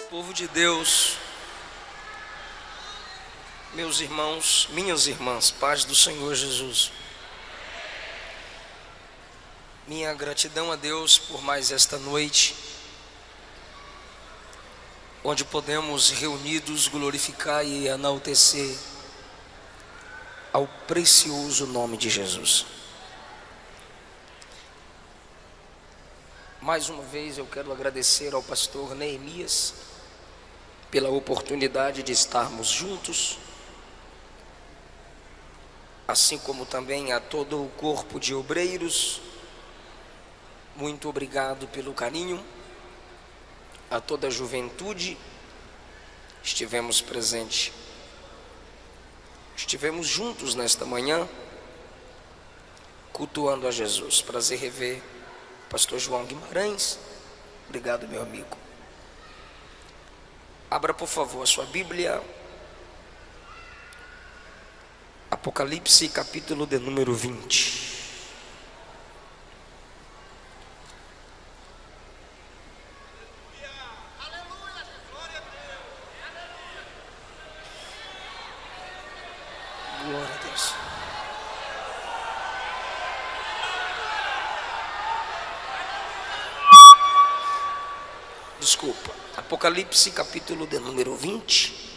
Povo de Deus, meus irmãos, minhas irmãs, paz do Senhor Jesus. Minha gratidão a Deus por mais esta noite, onde podemos reunidos glorificar e enaltecer ao precioso nome de Jesus. Mais uma vez eu quero agradecer ao pastor Neemias pela oportunidade de estarmos juntos, assim como também a todo o corpo de obreiros. Muito obrigado pelo carinho. A toda a juventude, estivemos juntos nesta manhã, cultuando a Jesus. Prazer rever o pastor João Guimarães. Obrigado, meu amigo. Abra, por favor, a sua Bíblia. Apocalipse, capítulo de número 20. Glória a Deus. Desculpa. Apocalipse, capítulo de número 20.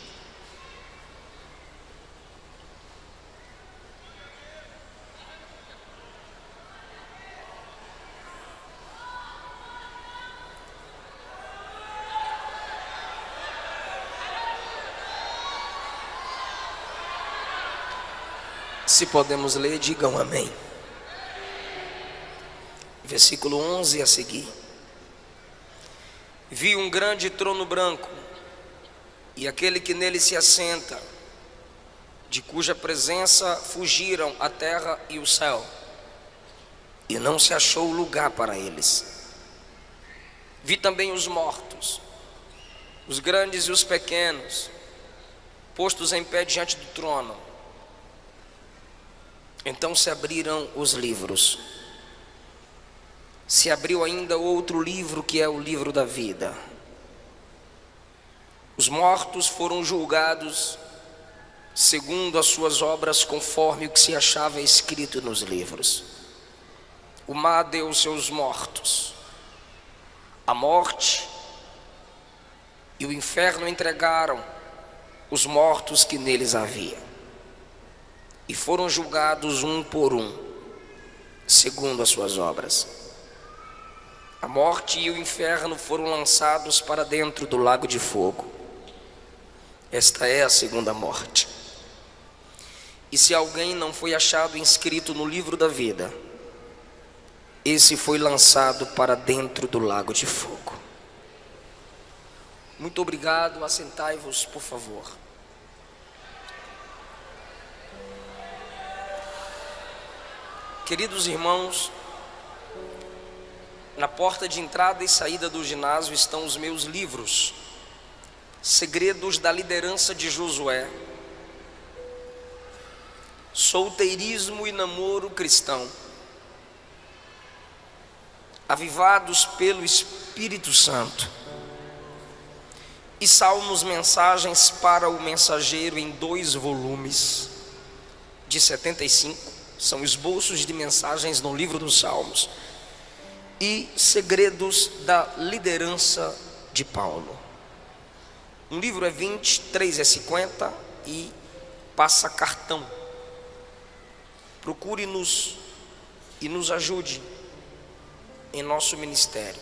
Se podemos ler, digam amém. Versículo 11 a seguir. Vi um grande trono branco, e aquele que nele se assenta, de cuja presença fugiram a terra e o céu, e não se achou lugar para eles. Vi também os mortos, os grandes e os pequenos, postos em pé diante do trono. Então se abriram os livros. Se abriu ainda outro livro, que é o livro da vida. Os mortos foram julgados segundo as suas obras, conforme o que se achava escrito nos livros. O mar deu os seus mortos. A morte e o inferno entregaram os mortos que neles havia, e foram julgados um por um, segundo as suas obras. A morte e o inferno foram lançados para dentro do lago de fogo. Esta é a segunda morte. E se alguém não foi achado inscrito no livro da vida, esse foi lançado para dentro do lago de fogo. Muito obrigado. Assentai-vos, por favor. Queridos irmãos, na porta de entrada e saída do ginásio estão os meus livros: Segredos da Liderança de Josué, Solteirismo e Namoro Cristão, Avivados pelo Espírito Santo, e Salmos, Mensagens para o Mensageiro, em 2 volumes de 75. São esboços de mensagens no livro dos Salmos. E Segredos da Liderança de Paulo. Um livro é 20, 3 é 50 e passa cartão. Procure-nos e nos ajude em nosso ministério.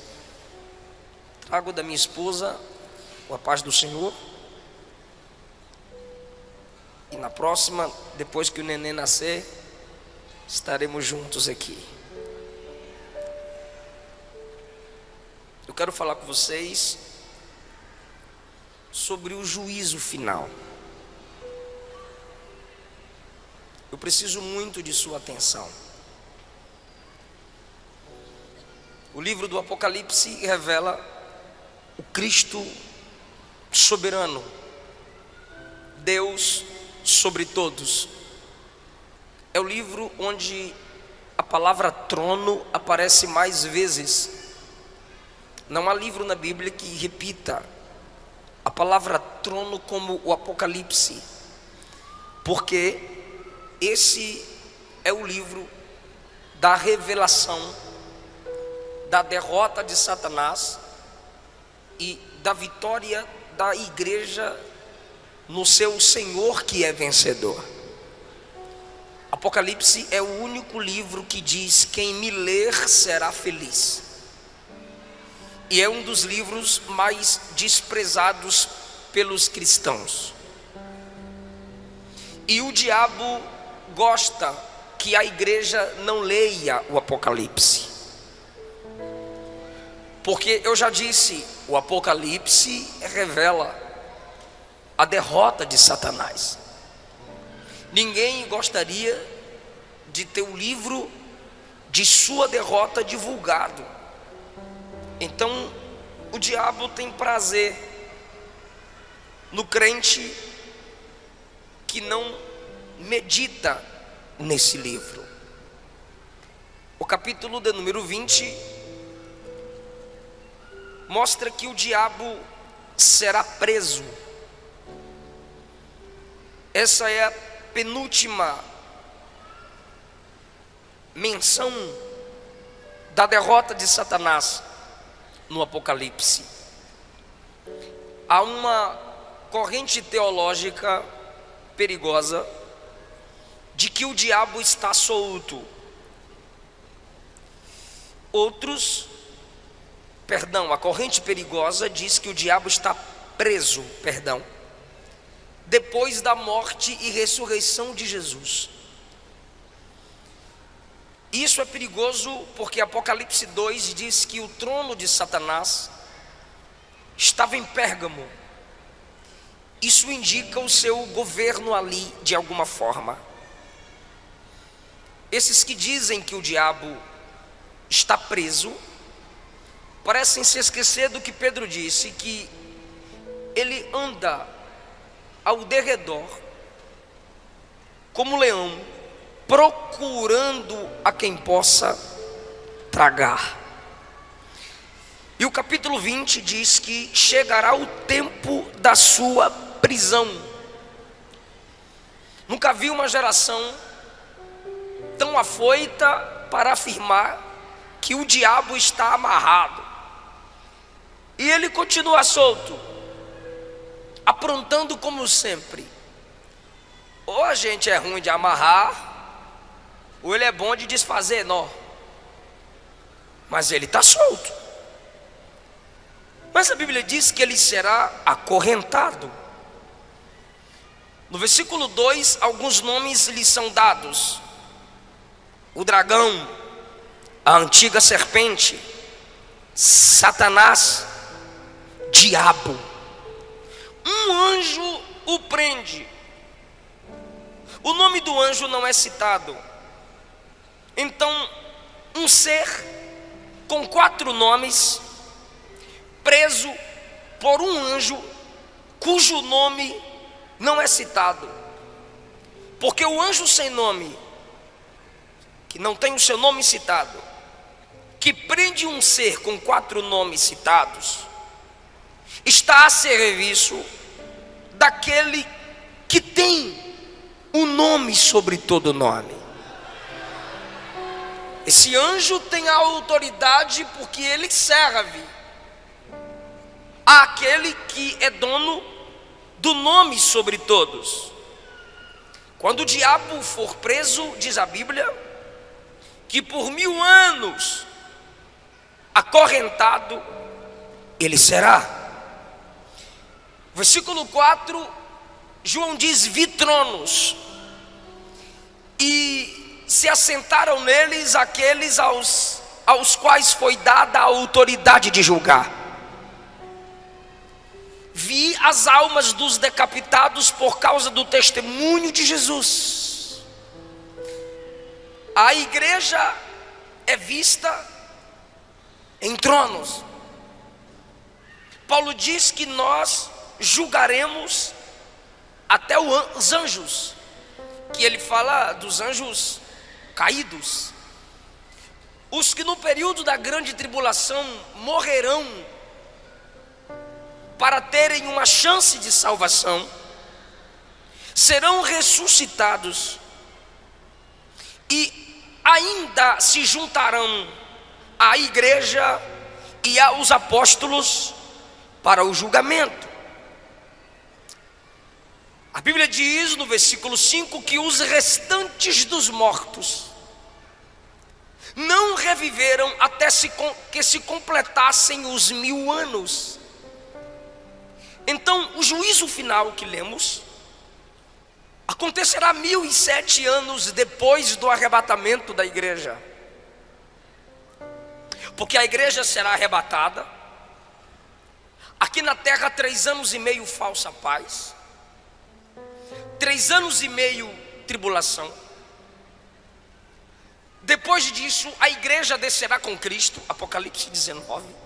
Trago da minha esposa a paz do Senhor. E na próxima, depois que o neném nascer, estaremos juntos aqui. Eu quero falar com vocês sobre o juízo final. Eu preciso muito de sua atenção. O livro do Apocalipse revela o Cristo soberano, Deus sobre todos. É o livro onde a palavra trono aparece mais vezes. Não há livro na Bíblia que repita a palavra trono como o Apocalipse, porque esse é o livro da revelação, da derrota de Satanás e da vitória da igreja no seu Senhor que é vencedor. Apocalipse é o único livro que diz: quem me ler será feliz. E é um dos livros mais desprezados pelos cristãos. E o diabo gosta que a igreja não leia o Apocalipse, porque eu já disse, o Apocalipse revela a derrota de Satanás. Ninguém gostaria de ter o livro de sua derrota divulgado. Então o diabo tem prazer no crente que não medita nesse livro. O capítulo de número 20 mostra que o diabo será preso. Essa é a penúltima menção da derrota de Satanás no Apocalipse. Há uma corrente teológica perigosa de que o diabo está solto. A corrente perigosa diz que o diabo está preso, depois da morte e ressurreição de Jesus. Isso é perigoso porque Apocalipse 2 diz que o trono de Satanás estava em Pérgamo. Isso indica o seu governo ali de alguma forma. Esses que dizem que o diabo está preso parecem se esquecer do que Pedro disse, que ele anda ao derredor como leão, procurando a quem possa tragar. E o capítulo 20 diz que chegará o tempo da sua prisão. Nunca vi uma geração tão afoita para afirmar que o diabo está amarrado. E ele continua solto, aprontando como sempre. Ou a gente é ruim de amarrar, ou ele é bom de desfazer nó. Mas ele está solto. Mas a Bíblia diz que ele será acorrentado. No versículo 2, alguns nomes lhe são dados: o dragão, a antiga serpente, Satanás, diabo. Um anjo o prende. O nome do anjo não é citado. Então, um ser com 4 nomes, preso por um anjo cujo nome não é citado. Porque o anjo sem nome, que não tem o seu nome citado, que prende um ser com 4 nomes citados, está a serviço daquele que tem o nome sobre todo nome. Esse anjo tem a autoridade porque ele serve àquele que é dono do nome sobre todos. Quando o diabo for preso, diz a Bíblia, que por 1000 anos acorrentado ele será. Versículo 4, João diz: vi tronos, e se assentaram neles aqueles aos quais foi dada a autoridade de julgar. Vi as almas dos decapitados por causa do testemunho de Jesus. A igreja é vista em tronos. Paulo diz que nós julgaremos até os anjos, que ele fala dos anjos caídos. os que no período da grande tribulação morrerão para terem uma chance de salvação, serão ressuscitados e ainda se juntarão à igreja e aos apóstolos para o julgamento. A Bíblia diz no versículo 5 que os restantes dos mortos não reviveram até que se completassem os 1000 anos. Então, o juízo final que lemos acontecerá 1007 anos depois do arrebatamento da igreja, porque a igreja será arrebatada. Aqui na terra 3 anos e meio falsa paz, 3 anos e meio tribulação. Depois disso a igreja descerá com Cristo, Apocalipse 19.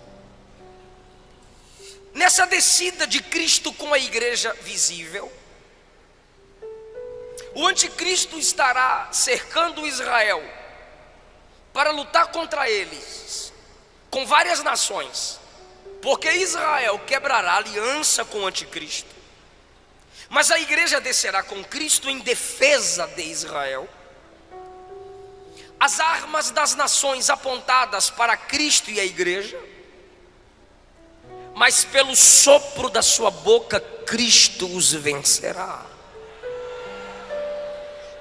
Nessa descida de Cristo com a igreja visível, o anticristo estará cercando Israel para lutar contra eles com várias nações, porque Israel quebrará aliança com o anticristo, mas a igreja descerá com Cristo em defesa de Israel. As armas das nações apontadas para Cristo e a igreja, mas pelo sopro da sua boca Cristo os vencerá.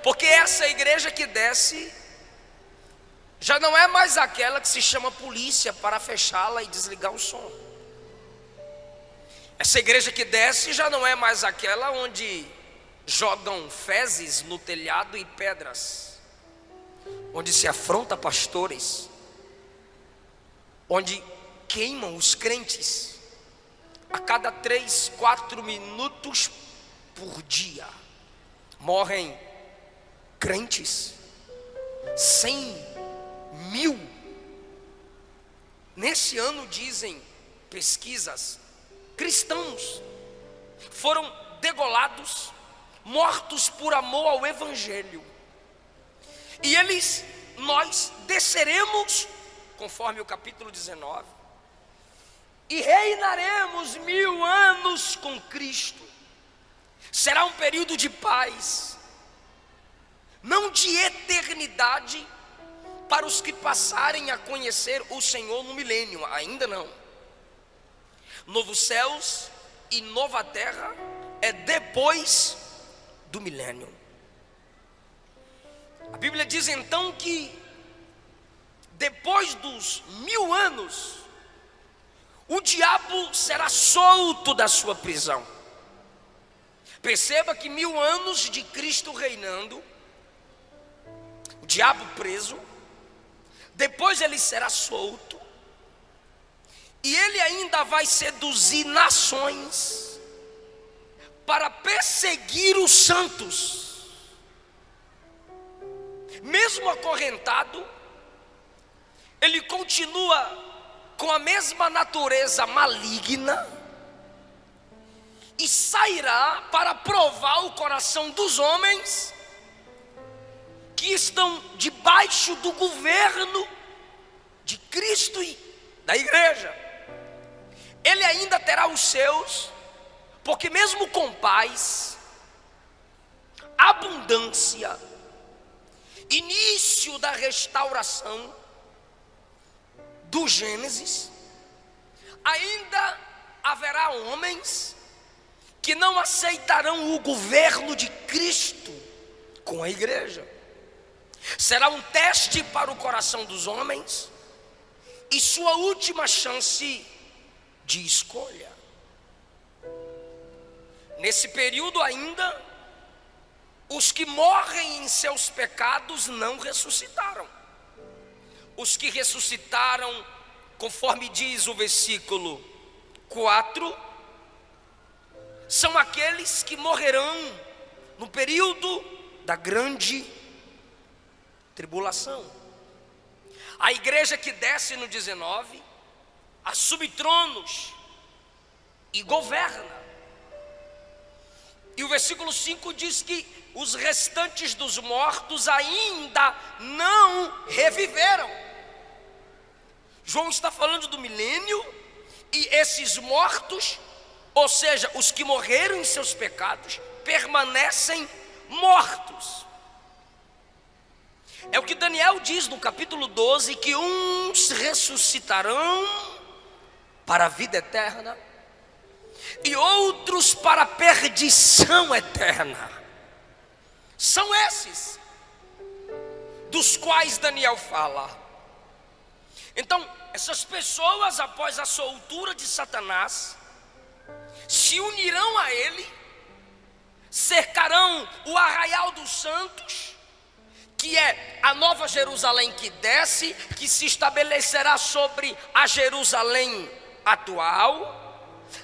Porque essa igreja que desce já não é mais aquela que se chama polícia para fechá-la e desligar o som. Essa igreja que desce já não é mais aquela onde jogam fezes no telhado e pedras, onde se afronta pastores, onde queimam os crentes a cada 3, 4 minutos por dia. Morrem crentes, 100.000. Nesse ano, dizem pesquisas, cristãos foram degolados, mortos por amor ao evangelho. E nós desceremos, conforme o capítulo 19, e reinaremos 1000 anos com Cristo. Será um período de paz, não de eternidade, para os que passarem a conhecer o Senhor no milênio, ainda não. Novos céus e nova terra é depois do milênio. A Bíblia diz então que depois dos 1000 anos, o diabo será solto da sua prisão. Perceba que 1000 anos de Cristo reinando, o diabo preso, depois ele será solto, e ele ainda vai seduzir nações para perseguir os santos. Mesmo acorrentado, ele continua com a mesma natureza maligna e sairá para provar o coração dos homens que estão debaixo do governo de Cristo e da igreja. Ele ainda terá os seus, porque mesmo com paz, abundância, início da restauração do Gênesis, ainda haverá homens que não aceitarão o governo de Cristo com a igreja. Será um teste para o coração dos homens e sua última chance de escolha. Nesse período ainda, os que morrem em seus pecados não ressuscitaram. Os que ressuscitaram, conforme diz o versículo 4, são aqueles que morrerão no período da grande tribulação. A igreja que desce no 19 assume tronos e governa. E o versículo 5 diz que os restantes dos mortos ainda não reviveram. João está falando do milênio, e esses mortos, ou seja, os que morreram em seus pecados, permanecem mortos. É o que Daniel diz no capítulo 12, que uns ressuscitarão para a vida eterna e outros para a perdição eterna. São esses dos quais Daniel fala. Então, essas pessoas, após a soltura de Satanás, se unirão a ele, cercarão o arraial dos santos, que é a nova Jerusalém que desce, que se estabelecerá sobre a Jerusalém atual.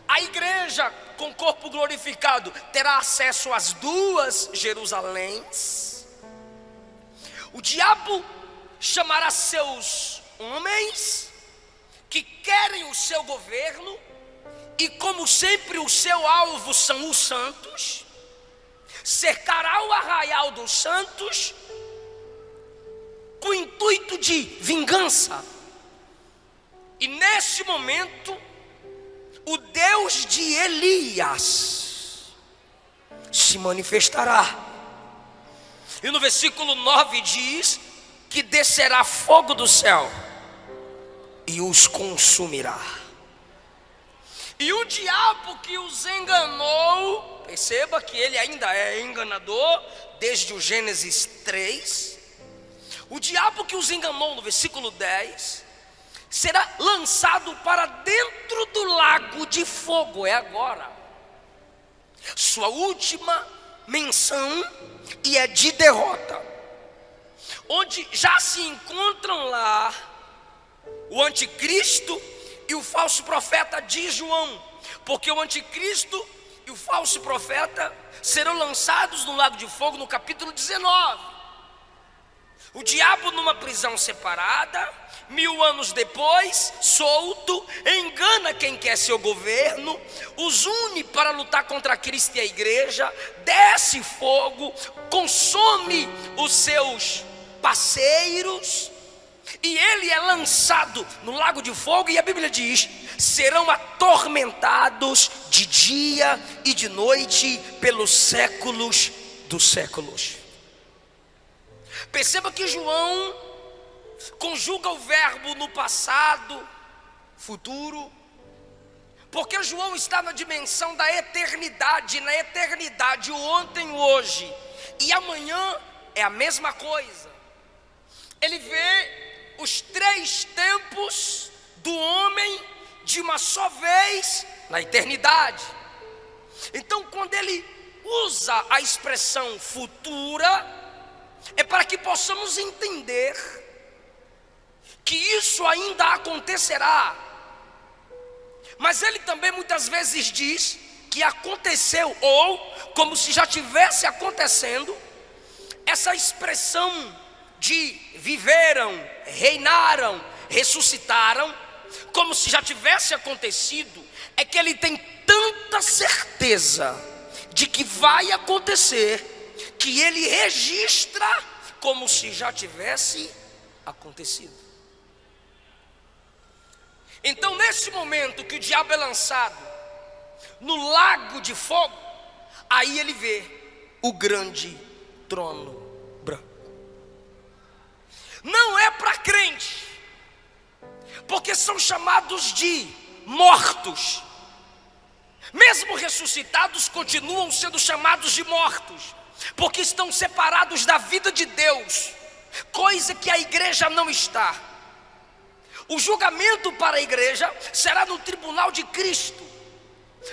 A igreja com corpo glorificado terá acesso às duas Jerusaléns. O diabo chamará seus homens que querem o seu governo, e como sempre o seu alvo são os santos, cercará o arraial dos santos com o intuito de vingança. E nesse momento, o Deus de Elias se manifestará. E no versículo 9 diz que descerá fogo do céu e os consumirá. E o diabo que os enganou, perceba que ele ainda é enganador desde o Gênesis 3. O diabo que os enganou no versículo 10 será lançado para dentro do lago de fogo. É agora sua última menção, e é de derrota, onde já se encontram lá o anticristo e o falso profeta de João, porque o anticristo e o falso profeta serão lançados no lago de fogo no capítulo 19. O diabo numa prisão separada, 1000 anos depois, solto, engana quem quer seu governo, os une para lutar contra Cristo e a igreja, desce fogo, consome os seus parceiros, e ele é lançado no lago de fogo, e a Bíblia diz: serão atormentados de dia e de noite pelos séculos dos séculos. Perceba que João conjuga o verbo no passado, futuro, porque João está na dimensão da eternidade. Na eternidade, o ontem, o hoje e amanhã é a mesma coisa. Ele vê os 3 tempos do homem de uma só vez na eternidade. Então, quando ele usa a expressão futura, é para que possamos entender que isso ainda acontecerá. Mas ele também muitas vezes diz que aconteceu, ou como se já tivesse acontecendo. Essa expressão de viveram, reinaram, ressuscitaram, como se já tivesse acontecido, é que ele tem tanta certeza de que vai acontecer, que ele registra como se já tivesse acontecido. Então, nesse momento que o diabo é lançado no lago de fogo, aí ele vê o grande trono branco. Não é para crente, porque são chamados de mortos. Mesmo ressuscitados, continuam sendo chamados de mortos, porque estão separados da vida de Deus, coisa que a igreja não está. O julgamento para a igreja será no tribunal de Cristo,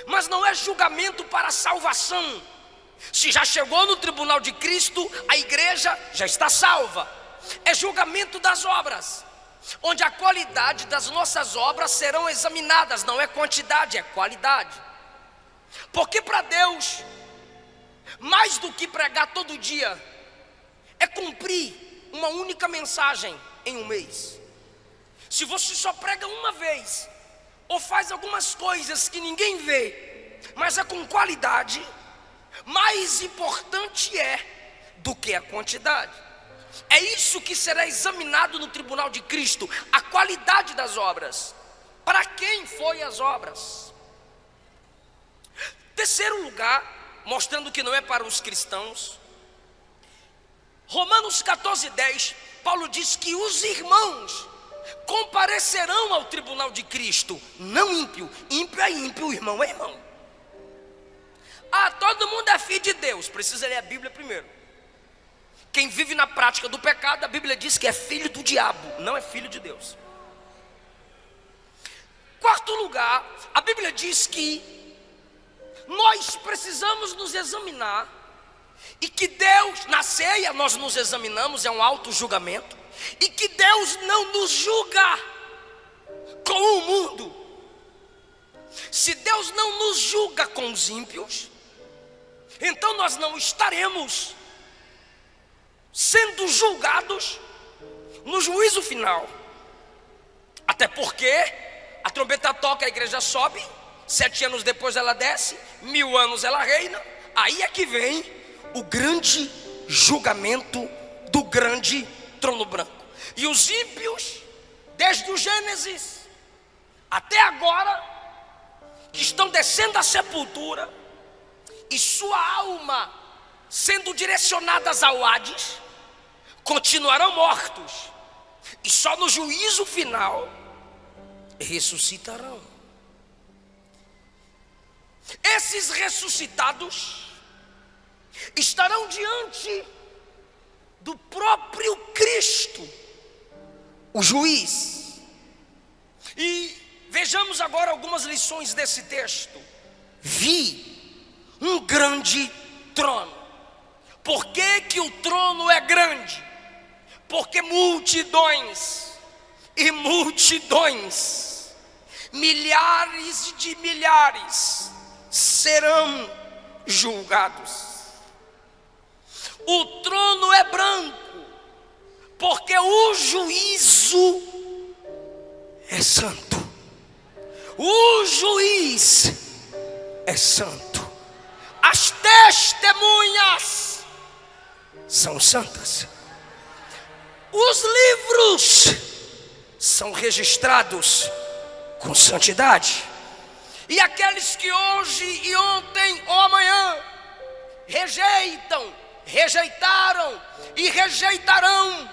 mas não é julgamento para a salvação. Se já chegou no tribunal de Cristo, a igreja já está salva. É julgamento das obras, onde a qualidade das nossas obras serão examinadas. Não é quantidade, é qualidade. Porque para Deus, mais do que pregar todo dia, é cumprir uma única mensagem em um mês. Se você só prega uma vez, ou faz algumas coisas que ninguém vê, mas é com qualidade, mais importante é do que a quantidade. É isso que será examinado no tribunal de Cristo, a qualidade das obras. Para quem foi as obras? Terceiro lugar, mostrando que não é para os cristãos, Romanos 14:10, Paulo diz que os irmãos comparecerão ao tribunal de Cristo, não ímpio. Ímpio é ímpio, irmão é irmão. Ah, todo mundo é filho de Deus. Precisa ler a Bíblia primeiro. Quem vive na prática do pecado, a Bíblia diz que é filho do diabo, não é filho de Deus. Quarto lugar, a Bíblia diz que nós precisamos nos examinar, e que Deus, na ceia nós nos examinamos, é um auto-julgamento, e que Deus não nos julga com o mundo. Se Deus não nos julga com os ímpios, então nós não estaremos sendo julgados no juízo final. Até porque a trombeta toca, a igreja sobe, 7 anos depois ela desce, 1000 anos ela reina. Aí é que vem o grande julgamento do grande trono branco. E os ímpios, desde o Gênesis até agora, que estão descendo à sepultura, e sua alma sendo direcionadas ao Hades, continuarão mortos, e só no juízo final ressuscitarão. Esses ressuscitados estarão diante do próprio Cristo, o juiz. E vejamos agora algumas lições desse texto. Vi um grande trono. Por que que o trono é grande? Porque multidões e multidões, milhares de milhares serão julgados. O trono é branco, porque o juízo é santo. O juiz é santo. As testemunhas são santas. Os livros são registrados com santidade. E aqueles que hoje e ontem ou amanhã rejeitaram e rejeitarão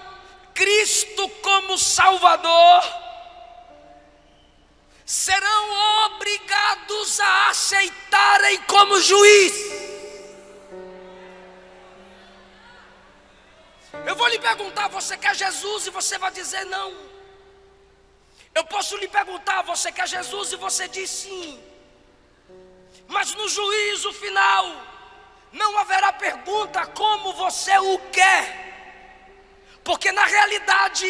Cristo como Salvador, serão obrigados a aceitarem como juiz. Eu vou lhe perguntar: você quer Jesus? E você vai dizer não. Eu posso lhe perguntar: você quer Jesus? E você diz sim. Mas no juízo final não haverá pergunta como você o quer, porque na realidade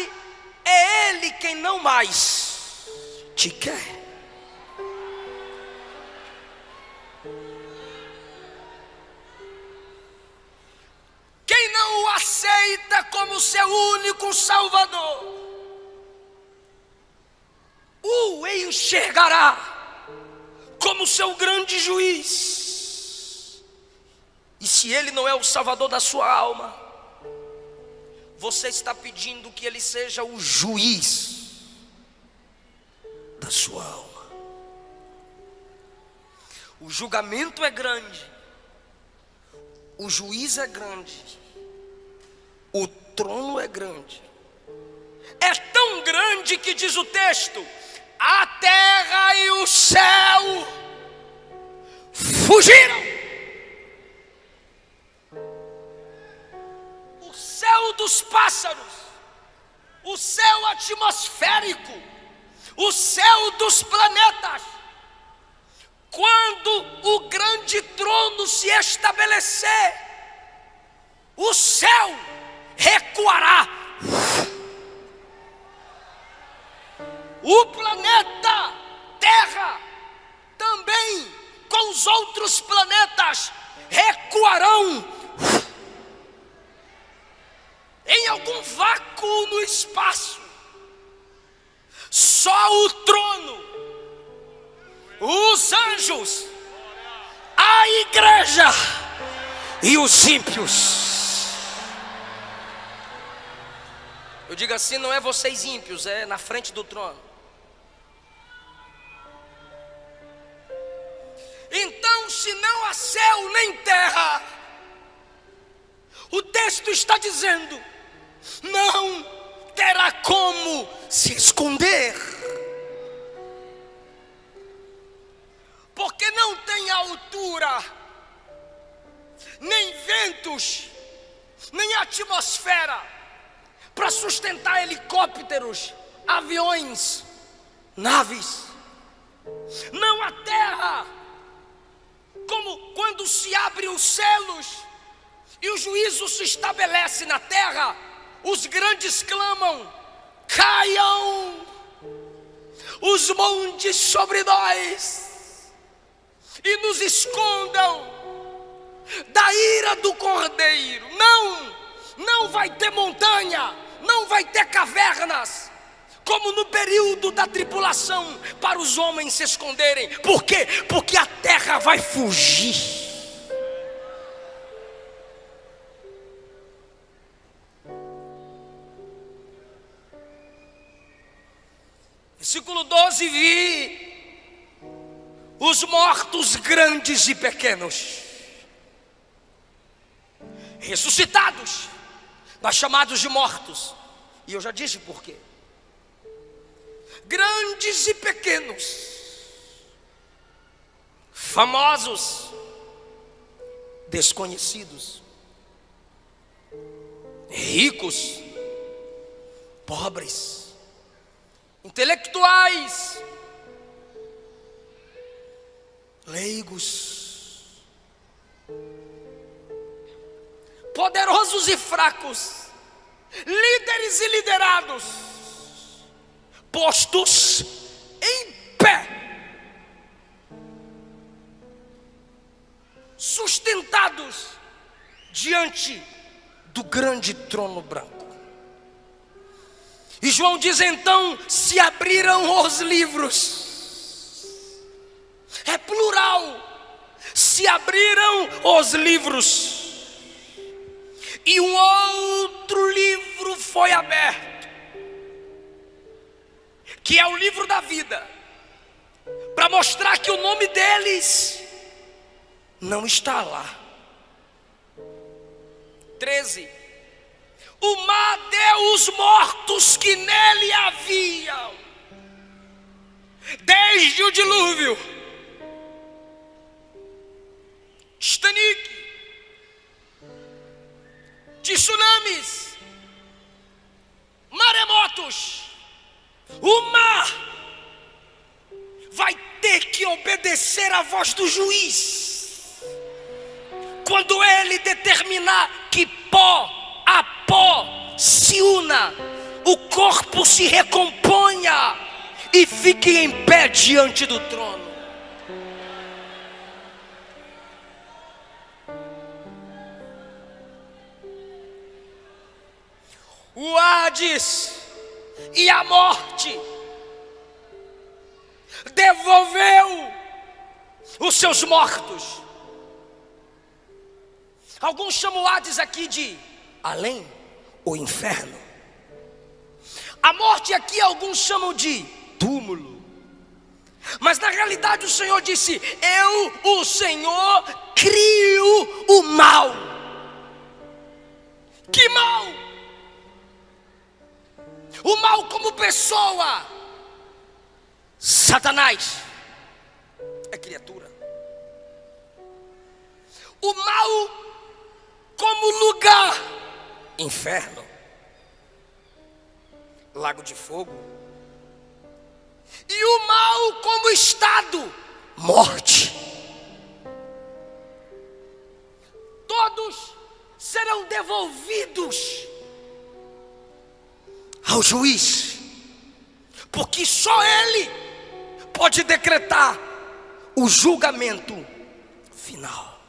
é Ele quem não mais te quer. Quem não o aceita como seu único Salvador, o enxergará como seu grande juiz. E se Ele não é o Salvador da sua alma, você está pedindo que Ele seja o juiz da sua alma. O julgamento é grande, o juiz é grande, o trono é grande. É tão grande que diz o texto: a terra e o céu fugiram. O céu dos pássaros, o céu atmosférico, o céu dos planetas, quando o grande trono se estabelecer, o céu recuará. O planeta Terra também, com os outros planetas, recuarão em algum vácuo no espaço. Só o trono, os anjos, a igreja e os ímpios Eu digo assim, não é vocês ímpios, é na frente do trono. Então, se não há céu nem terra, o texto está dizendo, não terá como se esconder, porque não tem altura, nem ventos, nem atmosfera para sustentar helicópteros, aviões, naves. Não há terra, como quando se abrem os selos e o juízo se estabelece na terra, os grandes clamam, caiam os montes sobre nós e nos escondam da ira do Cordeiro. Não vai ter montanha, não vai ter cavernas, como no período da tribulação, para os homens se esconderem. Por quê? Porque a terra vai fugir. Versículo 12: vi os mortos grandes e pequenos ressuscitados, nós chamados de mortos, e eu já disse por quê. Grandes e pequenos, famosos, desconhecidos, ricos, pobres, intelectuais, leigos, poderosos e fracos, líderes e liderados, postos em pé, sustentados diante do grande trono branco. E João diz então: se abriram os livros, é plural, se abriram os livros, e um outro livro foi aberto, que é o livro da vida, para mostrar que o nome deles não está lá. 13: o mar deu os mortos que nele haviam, desde o dilúvio, Titanic, tsunamis, maremotos. O mar vai ter que obedecer à voz do juiz, quando ele determinar que pó a pó se una, o corpo se recomponha e fique em pé diante do trono. O Hades e a morte devolveu os seus mortos. Alguns chamam o Hades aqui de além, o inferno. A morte aqui alguns chamam de túmulo. Mas na realidade o Senhor disse: eu, o Senhor, crio o mal. Que mal? O mal como pessoa. Satanás é criatura. O mal como lugar, inferno, lago de fogo. E o mal como estado, morte. Todos serão devolvidos ao juiz, porque só ele pode decretar o julgamento final.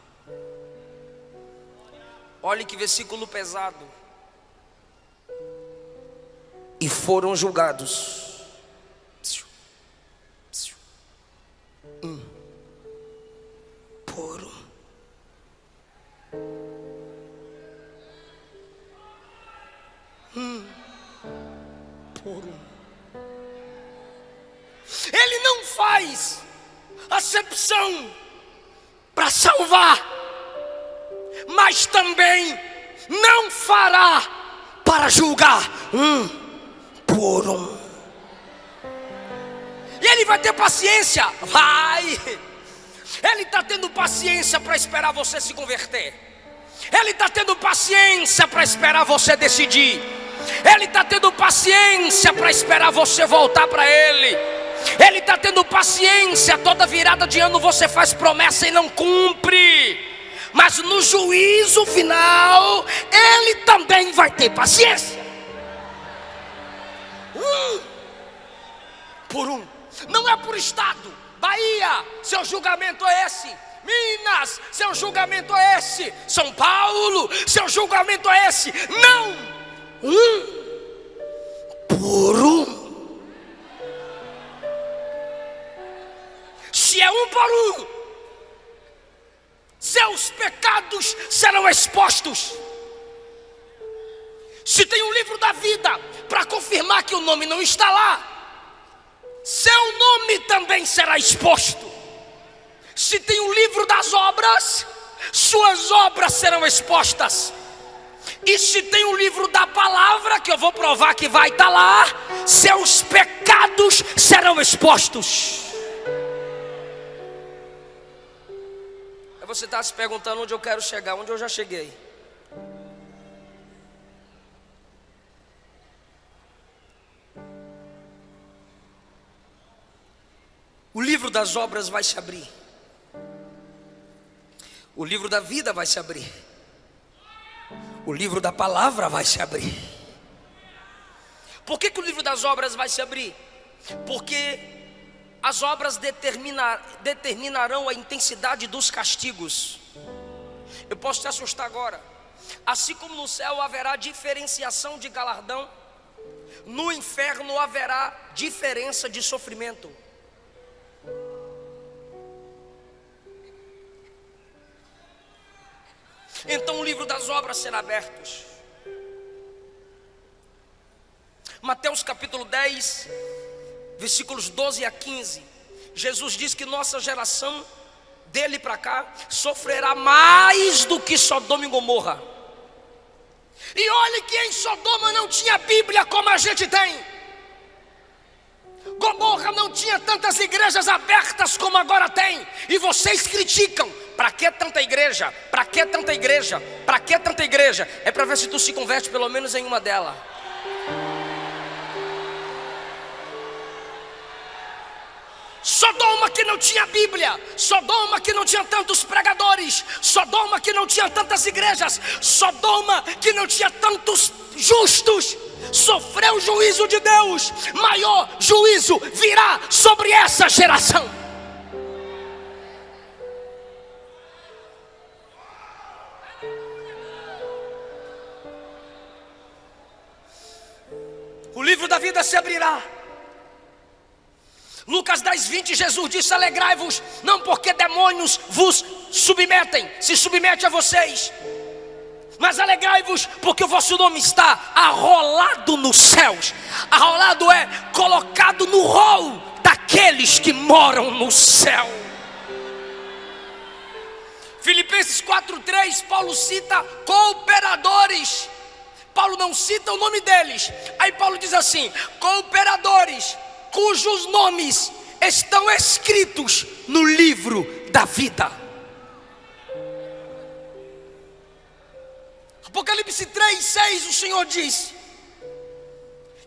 Olhe que versículo pesado. E foram julgados um por um. por um. Ele não faz acepção para salvar, mas também não fará para julgar um por um. E ele vai ter paciência, vai. Ele está tendo paciência para esperar você se converter. Ele está tendo paciência para esperar você decidir. Ele está tendo paciência para esperar você voltar para Ele. Ele está tendo paciência. Toda virada de ano você faz promessa e não cumpre, mas no juízo final Ele também vai ter paciência. Um por um. Não é por estado. Bahia, seu julgamento é esse. Minas, seu julgamento é esse. São Paulo, seu julgamento é esse. Não, um por um. Se é um por um, seus pecados serão expostos. Se tem um livro da vida para confirmar que o nome não está lá, seu nome também será exposto. Se tem um livro das obras, suas obras serão expostas. E se tem um livro da palavra, que eu vou provar que vai estar lá, seus pecados serão expostos. Aí você está se perguntando onde eu quero chegar, onde eu já cheguei. O livro das obras vai se abrir. O livro da vida vai se abrir. O livro da palavra vai se abrir. Por que o livro das obras vai se abrir? Porque as obras determinarão a intensidade dos castigos. Eu posso te assustar agora. Assim como no céu haverá diferenciação de galardão, no inferno haverá diferença de sofrimento. Então o livro das obras será aberto. Mateus capítulo 10, versículos 12 a 15. Jesus diz que nossa geração, dele para cá, sofrerá mais do que Sodoma e Gomorra. E olhe que em Sodoma não tinha Bíblia como a gente tem. Gomorra não tinha tantas igrejas abertas como agora tem. E vocês criticam. Para que tanta igreja? Para que tanta igreja? Para que tanta igreja? É para ver se tu se converte pelo menos em uma delas. Sodoma que não tinha Bíblia, Sodoma que não tinha tantos pregadores, Sodoma que não tinha tantas igrejas, Sodoma que não tinha tantos justos, sofreu o juízo de Deus. Maior juízo virá sobre essa geração. O livro da vida se abrirá. Lucas 10, 20, Jesus disse: alegrai-vos, não porque demônios vos submetem, se submete a vocês, mas alegrai-vos porque o vosso nome está arrolado nos céus. Arrolado é colocado no rol daqueles que moram no céu. Filipenses 4:3, Paulo cita cooperadores. Paulo não cita o nome deles. Aí Paulo diz assim: cooperadores cujos nomes estão escritos no livro da vida. Apocalipse 3:6, o Senhor diz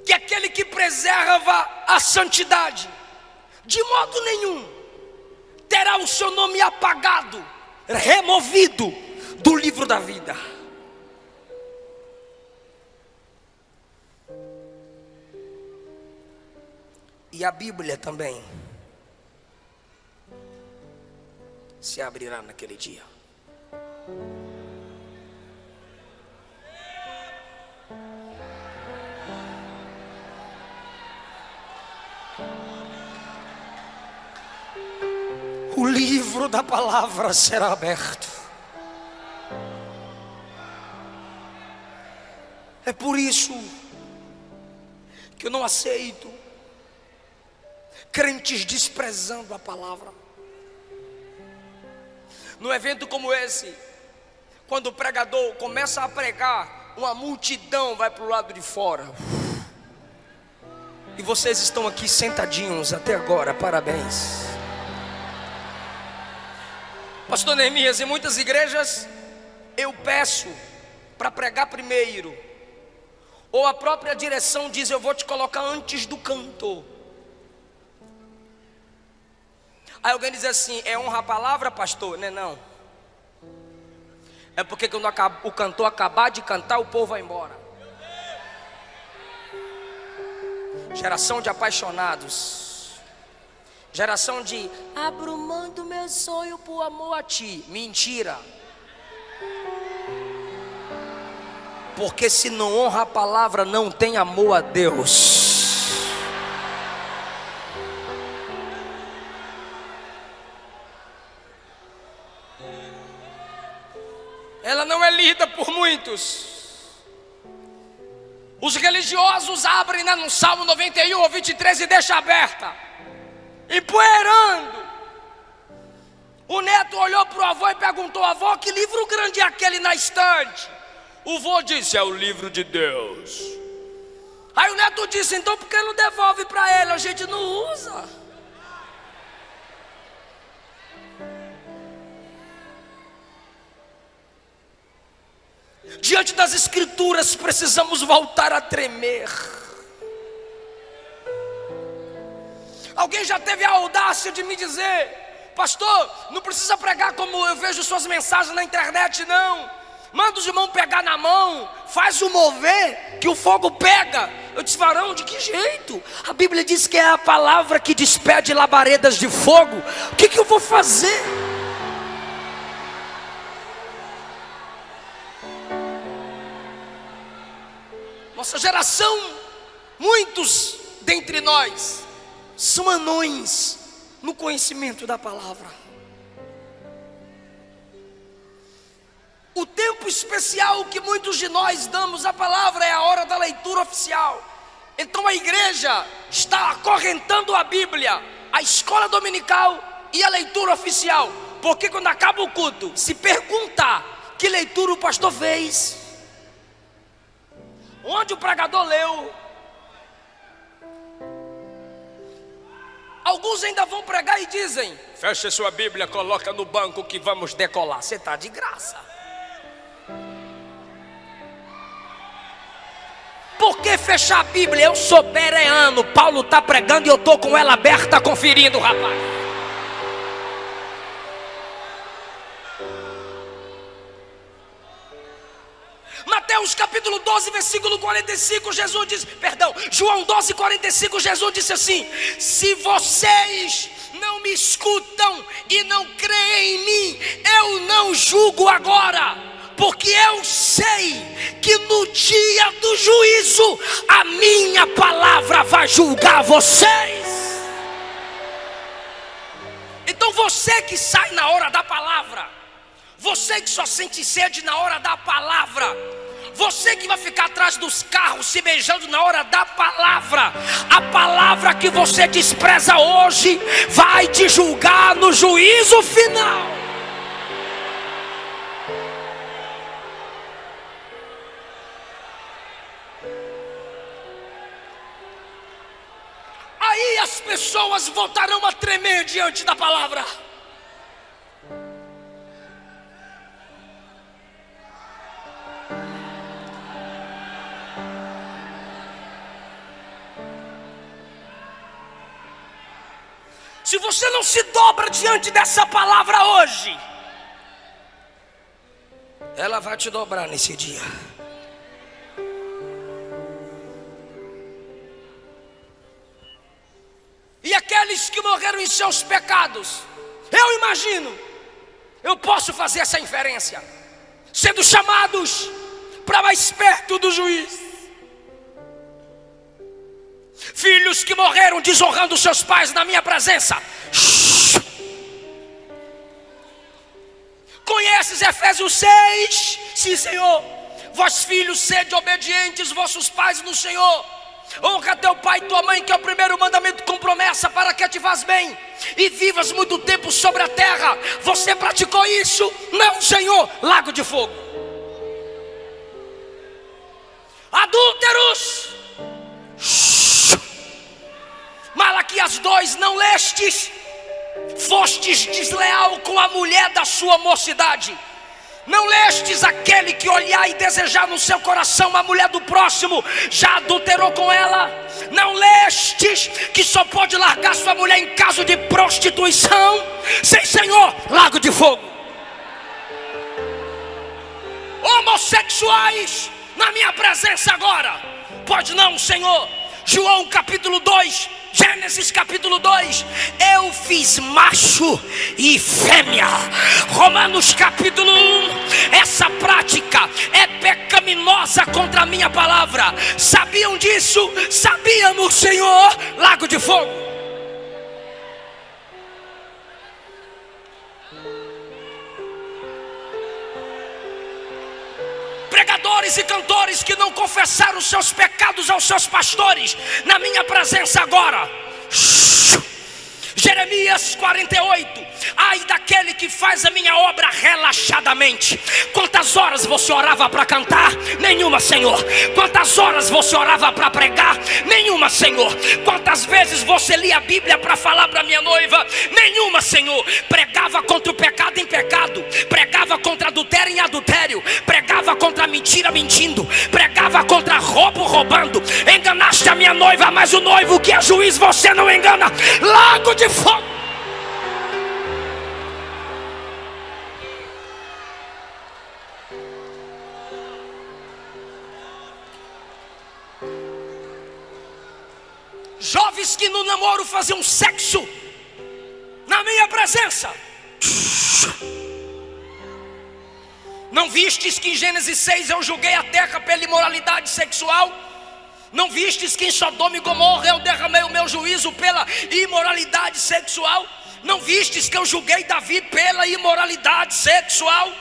que aquele que preserva a santidade, de modo nenhum terá o seu nome apagado, removido do livro da vida. E a Bíblia também se abrirá naquele dia. O livro da palavra será aberto. É por isso que eu não aceito. Crentes desprezando a palavra. Num evento como esse, quando o pregador começa a pregar, uma multidão vai para o lado de fora. E vocês estão aqui sentadinhos até agora, parabéns. Pastor Neemias, em muitas igrejas eu peço para pregar primeiro, ou a própria direção diz: eu vou te colocar antes do cantor. Aí alguém diz assim: é honra a palavra, pastor? Não é não. É porque quando o cantor acabar de cantar, o povo vai embora. Geração de apaixonados, geração de abro mão do meu sonho por amor a ti. Mentira. Porque se não honra a palavra, não tem amor a Deus. Ela não é lida por muitos. Os religiosos abrem no Salmo 91 ou 23 e deixam aberta, empoeirando. O neto olhou para o avô e perguntou: avô, que livro grande é aquele na estante? O vô disse: é o livro de Deus. Aí o neto disse: então por que não devolve para ele? A gente não usa. Diante das escrituras precisamos voltar a tremer. Alguém já teve a audácia de me dizer: pastor, não precisa pregar como eu vejo suas mensagens na internet, não. Manda os irmãos pegar na mão, faz o mover, que o fogo pega. Eu disse: varão, de que jeito? A Bíblia diz que é a palavra que despede labaredas de fogo. O que eu vou fazer? Nossa geração, muitos dentre nós são anões no conhecimento da palavra. O tempo especial que muitos de nós damos à palavra é a hora da leitura oficial. Então a igreja está acorrentando a Bíblia, a escola dominical e a leitura oficial. Porque quando acaba o culto, se perguntar que leitura o pastor fez, onde o pregador leu, alguns ainda vão pregar e dizem: feche sua Bíblia, coloca no banco que vamos decolar. Você está de graça. Por que fechar a Bíblia? Eu sou bereano, Paulo está pregando e eu estou com ela aberta conferindo, rapaz. Mateus capítulo 12, versículo 45, Jesus diz, João 12, 45, Jesus disse assim: se vocês não me escutam e não creem em mim, eu não julgo agora, porque eu sei que no dia do juízo a minha palavra vai julgar vocês. Então você que sai na hora da palavra, você que só sente sede na hora da palavra, você que vai ficar atrás dos carros se beijando na hora da palavra, a palavra que você despreza hoje vai te julgar no juízo final. Aí as pessoas voltarão a tremer diante da palavra. Se você não se dobra diante dessa palavra hoje, ela vai te dobrar nesse dia. E aqueles que morreram em seus pecados, eu imagino, eu posso fazer essa inferência, sendo chamados para mais perto do juiz. Filhos que morreram desonrando seus pais na minha presença. Conheces Efésios 6? Sim, Senhor. Vós filhos, sede obedientes vossos pais no Senhor, Honra teu pai e tua mãe, que é o primeiro mandamento com promessa, para que te faz bem e vivas muito tempo sobre a terra. Você praticou isso? Não, Senhor. Lago de fogo. Adúlteros. Malaquias 2, não lestes? Fostes desleal com a mulher da sua mocidade. Não lestes aquele que olhar e desejar no seu coração a mulher do próximo, já adulterou com ela? Não lestes que só pode largar sua mulher em caso de prostituição? Sim, Senhor. Lago de fogo. Homossexuais na minha presença agora? Pode não, Senhor. João capítulo 2, Gênesis capítulo 2, eu fiz macho e fêmea. Romanos capítulo 1, essa prática é pecaminosa contra a minha palavra. Sabiam disso? Sabíamos, Senhor. Lago de fogo. Pregadores e cantores que não confessaram os seus pecados aos seus pastores, na minha presença agora. Jeremias 48, ai daquele que faz a minha obra relaxadamente. Quantas horas você orava para cantar? Nenhuma, Senhor. Quantas horas você orava para pregar? Nenhuma, Senhor. Quantas vezes você lia a Bíblia para falar para minha noiva? Nenhuma, Senhor. Pregava contra o pecado em pecado, pregava contra adultério em adultério, pregava contra a mentira mentindo, pregava contra roubo roubando. Enganaste a minha noiva, mas o noivo que é juiz você não engana. Lago de fogo. Jovens que no namoro faziam sexo na minha presença. Não vistes que em Gênesis 6 eu julguei a terra pela imoralidade sexual? Não vistes que em Sodoma e Gomorra eu derramei o meu juízo pela imoralidade sexual? Não vistes que eu julguei Davi pela imoralidade sexual?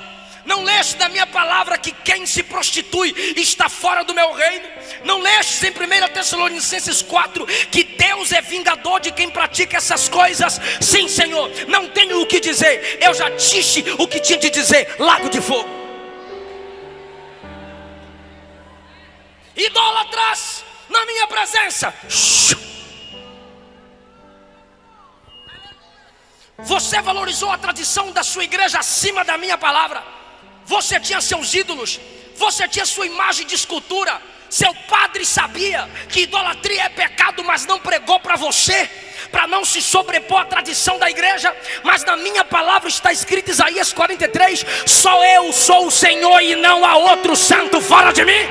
Não leste da minha palavra que quem se prostitui está fora do meu reino? Não lestes em 1 Tessalonicenses 4 que Deus é vingador de quem pratica essas coisas? Sim, Senhor. Não tenho o que dizer, eu já disse o que tinha de dizer. Lago de fogo. Idólatras na minha presença. Você valorizou a tradição da sua igreja acima da minha palavra. Você tinha seus ídolos, você tinha sua imagem de escultura. Seu padre sabia que idolatria é pecado, mas não pregou para você, para não se sobrepor à tradição da igreja. Mas na minha palavra está escrito, Isaías 43, só eu sou o Senhor e não há outro santo fora de mim.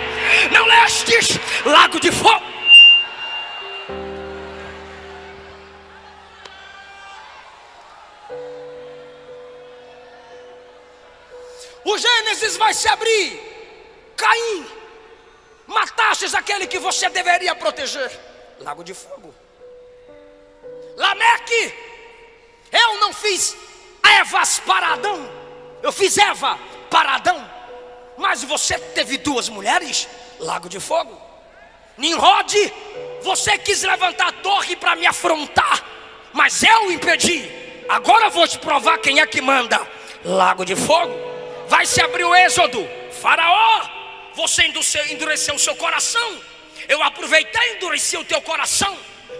Não lestes? Lago de fogo. O Gênesis vai se abrir. Caim, matastes aquele que você deveria proteger. Lago de fogo. Lameque, eu não fiz Evas para Adão, eu fiz Eva para Adão, mas você teve duas mulheres. Lago de fogo. Nimrod, você quis levantar a torre para me afrontar, mas eu impedi. Agora eu vou te provar quem é que manda. Lago de fogo. Vai se abrir o Êxodo. Faraó, você endureceu o seu coração. Eu aproveitei e endureci o teu coração.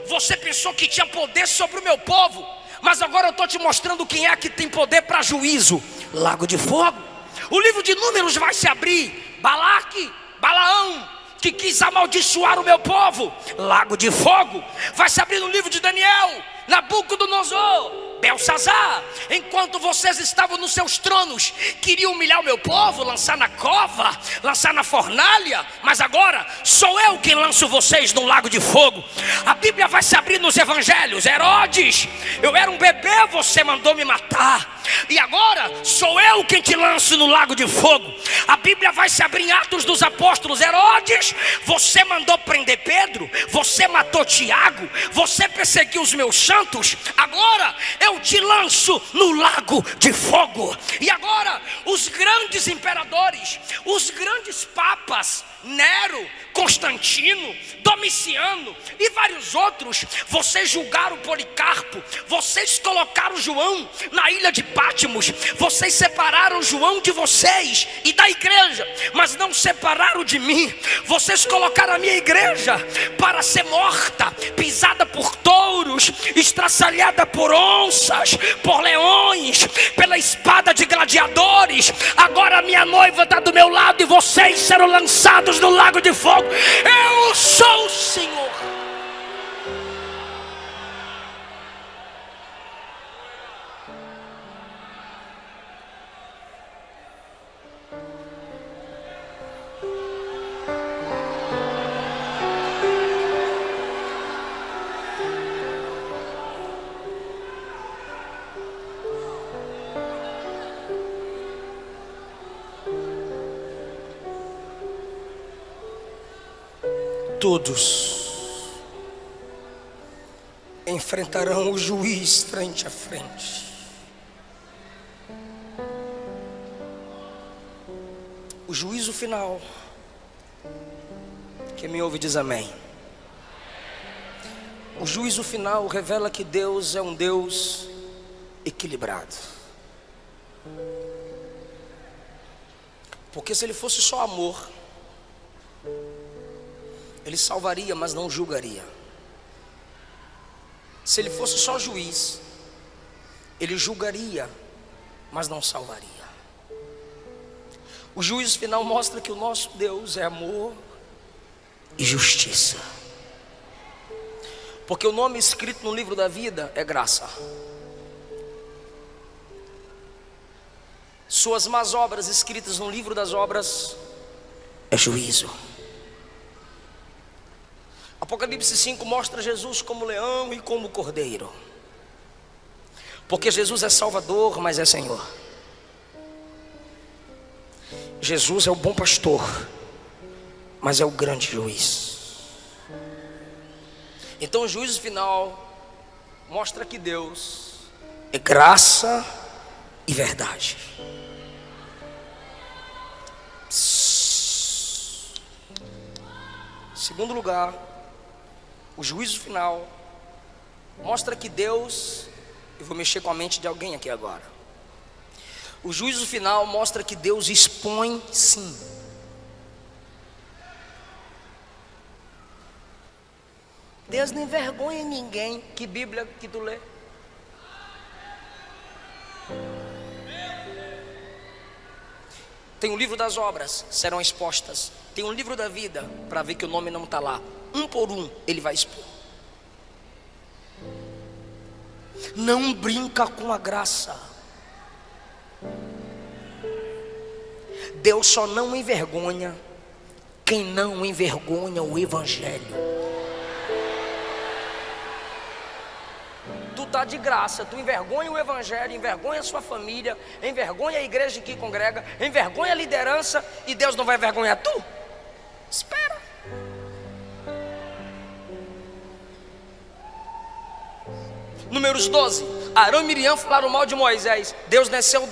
Você pensou que tinha poder sobre o meu povo, mas agora eu estou te mostrando quem é que tem poder para juízo. Lago de fogo. O livro de Números vai se abrir. Balaque, Balaão, que quis amaldiçoar o meu povo. Lago de fogo. Vai se abrir no livro de Daniel. Nabucodonosor, Belsazar, enquanto vocês estavam nos seus tronos, queriam humilhar o meu povo, lançar na cova, lançar na fornalha, mas agora sou eu quem lanço vocês no lago de fogo. A Bíblia vai se abrir nos evangelhos. Herodes, eu era um bebê, você mandou me matar, e agora sou eu quem te lanço no lago de fogo. A Bíblia vai se abrir em Atos dos Apóstolos. Herodes, você mandou prender Pedro, você matou Tiago, você perseguiu os meus santos, agora eu te lanço no lago de fogo. E agora os grandes imperadores, os grandes papas, Nero, com Constantino, Domiciano e vários outros. Vocês julgaram Policarpo, vocês colocaram João na ilha de Patmos, vocês separaram João de vocês e da igreja, mas não separaram de mim. Vocês colocaram a minha igreja para ser morta, pisada por touros, estraçalhada por onças, por leões, pela espada de gladiadores. Agora a minha noiva está do meu lado e vocês serão lançados no lago de fogo. Eu sou o Senhor. Todos enfrentarão o juiz frente a frente. O juízo final. Quem me ouve diz amém. O juízo final revela que Deus é um Deus equilibrado. Porque se Ele fosse só amor, Ele salvaria, mas não julgaria. Se Ele fosse só juiz, Ele julgaria, mas não salvaria. O juízo final mostra que o nosso Deus é amor e justiça. Porque o nome escrito no livro da vida é graça. Suas más obras escritas no livro das obras é juízo. Apocalipse 5 mostra Jesus como leão e como cordeiro. Porque Jesus é Salvador, mas é Senhor. Jesus é o bom pastor, mas é o grande juiz. Então o juízo final mostra que Deus é graça e verdade. Segundo lugar, o juízo final mostra que Deus, eu vou mexer com a mente de alguém aqui agora. O juízo final mostra que Deus expõe sim. Deus não envergonha ninguém. Que Bíblia que tu lê? Tem o livro das obras, serão expostas. Tem um livro da vida, para ver que o nome não está lá. Um por um, Ele vai expor. Não brinca com a graça. Deus só não envergonha quem não envergonha o Evangelho. Tu está de graça, tu envergonha o Evangelho, envergonha a sua família, envergonha a igreja que congrega, envergonha a liderança, e Deus não vai envergonhar tu? Espera. Números 12, Arão e Miriam falaram mal de Moisés. Deus desceu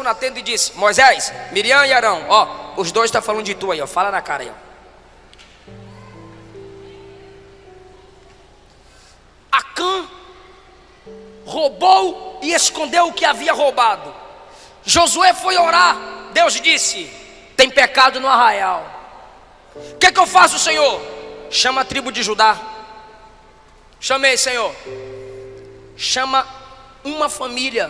na tenda e disse: Moisés, Miriam e Arão, ó, os dois estão falando de tu aí, ó, fala na cara aí, ó. Acã roubou e escondeu o que havia roubado. Josué foi orar. Deus disse: tem pecado no arraial. O que eu faço, Senhor? Chama a tribo de Judá. Chamei, Senhor. Chama uma família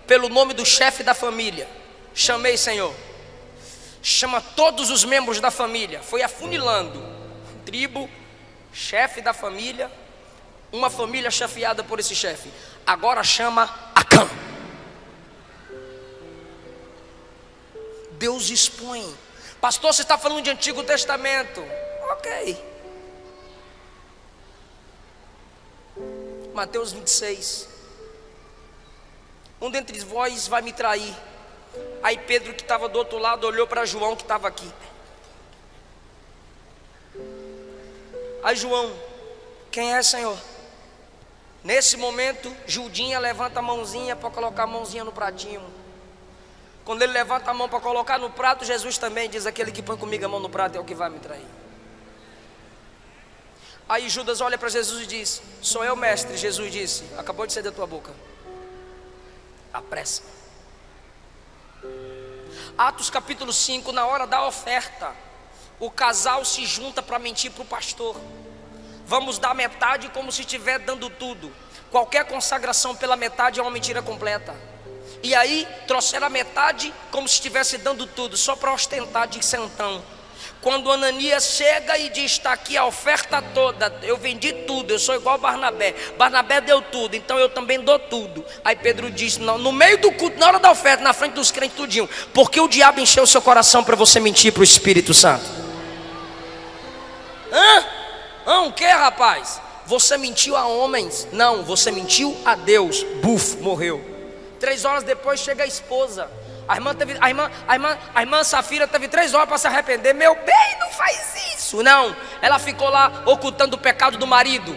pelo nome do chefe da família. Chamei, Senhor. Chama todos os membros da família. Foi afunilando. Tribo, chefe da família, uma família chefiada por esse chefe. Agora chama Acã. Deus expõe. Pastor, você está falando de Antigo Testamento. Ok. Mateus 26. Um dentre vós vai me trair. Aí Pedro, que estava do outro lado, olhou para João, que estava aqui. Aí João: quem é, Senhor? Nesse momento, Judinha levanta a mãozinha para colocar a mãozinha no pratinho. Quando ele levanta a mão para colocar no prato, Jesus também diz: aquele que põe comigo a mão no prato é o que vai me trair. Aí Judas olha para Jesus e diz: sou eu, mestre. Jesus disse: acabou de sair da tua boca. Apressa. Atos capítulo 5, na hora da oferta, o casal se junta para mentir para o pastor. Vamos dar metade como se estiver dando tudo. Qualquer consagração pela metade é uma mentira completa. E aí trouxeram a metade como se estivesse dando tudo, só para ostentar de santão. Quando Ananias chega e diz: está aqui a oferta toda, eu vendi tudo, eu sou igual Barnabé. Barnabé deu tudo, então eu também dou tudo. Aí Pedro diz: não, no meio do culto, na hora da oferta, na frente dos crentes tudinho, porque o diabo encheu o seu coração para você mentir para o Espírito Santo? O que, rapaz? Você mentiu a homens? Não, você mentiu a Deus. Buf, morreu. 3 horas depois chega a esposa. A irmã Safira teve 3 horas para se arrepender. Meu bem, não faz isso. Não, ela ficou lá ocultando o pecado do marido.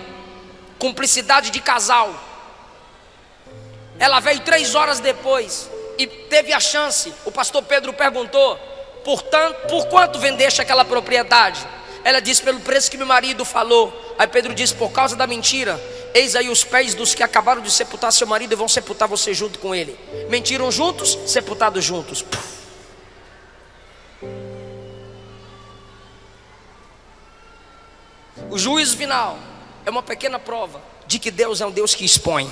Cumplicidade de casal. Ela veio 3 horas depois e teve a chance. O pastor Pedro perguntou: por quanto vendeste aquela propriedade? Ela disse: pelo preço que meu marido falou. Aí Pedro disse: por causa da mentira, eis aí os pés dos que acabaram de sepultar seu marido e vão sepultar você junto com ele. Mentiram juntos, sepultados juntos. O juízo final é uma pequena prova de que Deus é um Deus que expõe.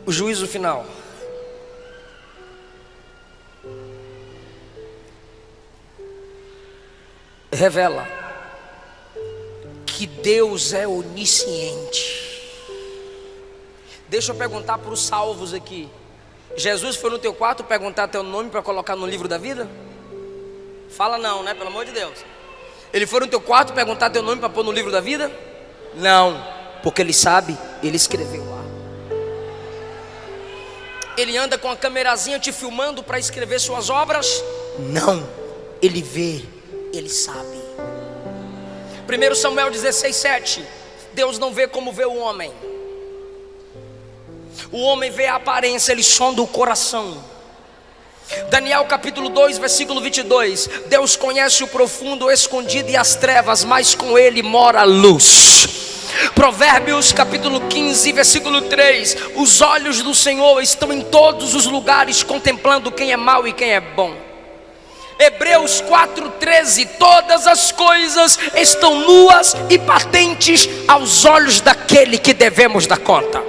O juízo final revela que Deus é onisciente. Deixa eu perguntar para os salvos aqui: Jesus foi no teu quarto perguntar teu nome para colocar no livro da vida? Fala não, né? Pelo amor de Deus. Ele foi no teu quarto perguntar teu nome para pôr no livro da vida? Não, porque ele sabe, ele escreveu lá. Ele anda com a camerazinha te filmando para escrever suas obras? Não, ele vê, ele sabe. 1 Samuel 16:7. Deus não vê como vê o homem. O homem vê a aparência, ele sonda o coração. Daniel capítulo 2, versículo 22. Deus conhece o profundo, o escondido e as trevas, mas com ele mora a luz. Provérbios capítulo 15, versículo 3. Os olhos do Senhor estão em todos os lugares, contemplando quem é mau e quem é bom. Hebreus 4:13. Todas as coisas estão nuas e patentes aos olhos daquele que devemos dar conta.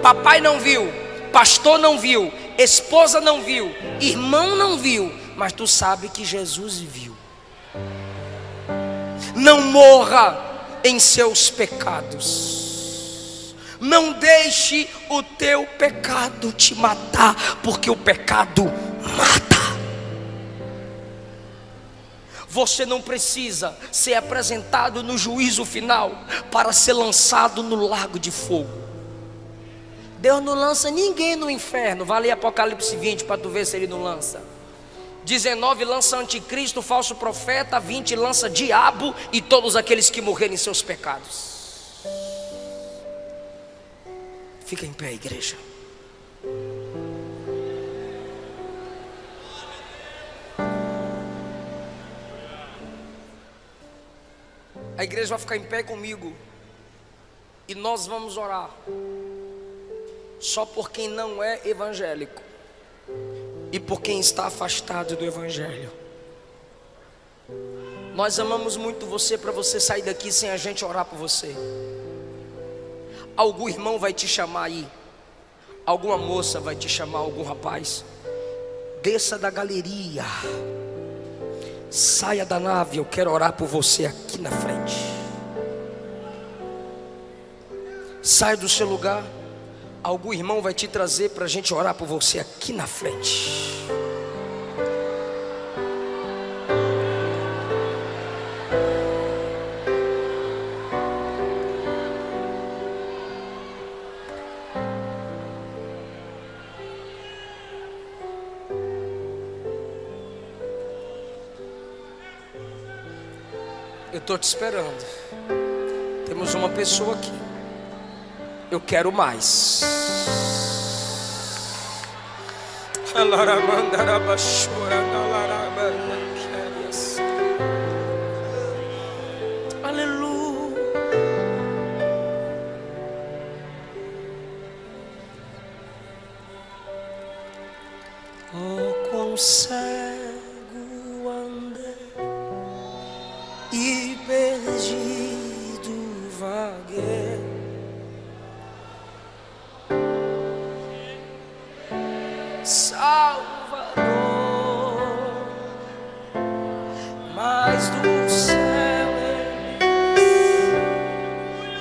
Papai não viu, pastor não viu, esposa não viu, irmão não viu, mas tu sabe que Jesus viu. Não morra em seus pecados. Não deixe o teu pecado te matar, porque o pecado mata. Você não precisa ser apresentado no juízo final para ser lançado no lago de fogo. Deus não lança ninguém no inferno. Vai ler Apocalipse 20 para tu ver se ele não lança. 19 lança anticristo, falso profeta. 20 lança diabo e todos aqueles que morrerem em seus pecados. Fica em pé, igreja. A igreja vai ficar em pé comigo e nós vamos orar só por quem não é evangélico e por quem está afastado do evangelho. Nós amamos muito você, para você sair daqui sem a gente orar por você. Algum irmão vai te chamar aí, alguma moça vai te chamar, algum rapaz. Desça da galeria, saia da nave, eu quero orar por você aqui na frente. Saia do seu lugar, algum irmão vai te trazer para a gente orar por você aqui na frente. Eu estou te esperando. Temos uma pessoa aqui. Eu quero mais. Aleluia. Oh, quão cego andei e perdido vaguei, Salvador, mas do céu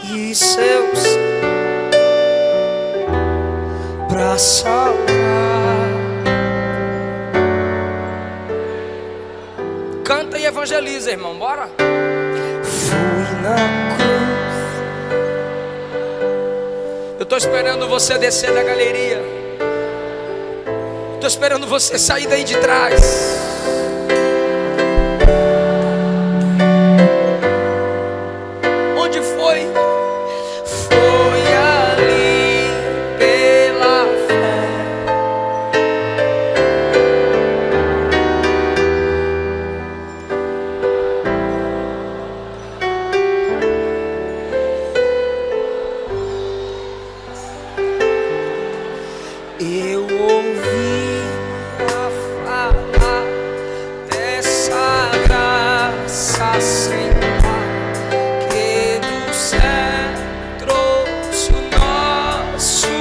e seus pra salvar. Canta e evangeliza, irmão, bora. Fui na cruz. Eu estou esperando você descer da galeria. Estou esperando você sair daí de trás. Onde foi? Foi ali pela fé. Eu ouvi falar dessa graça sem par, que do céu trouxe o nosso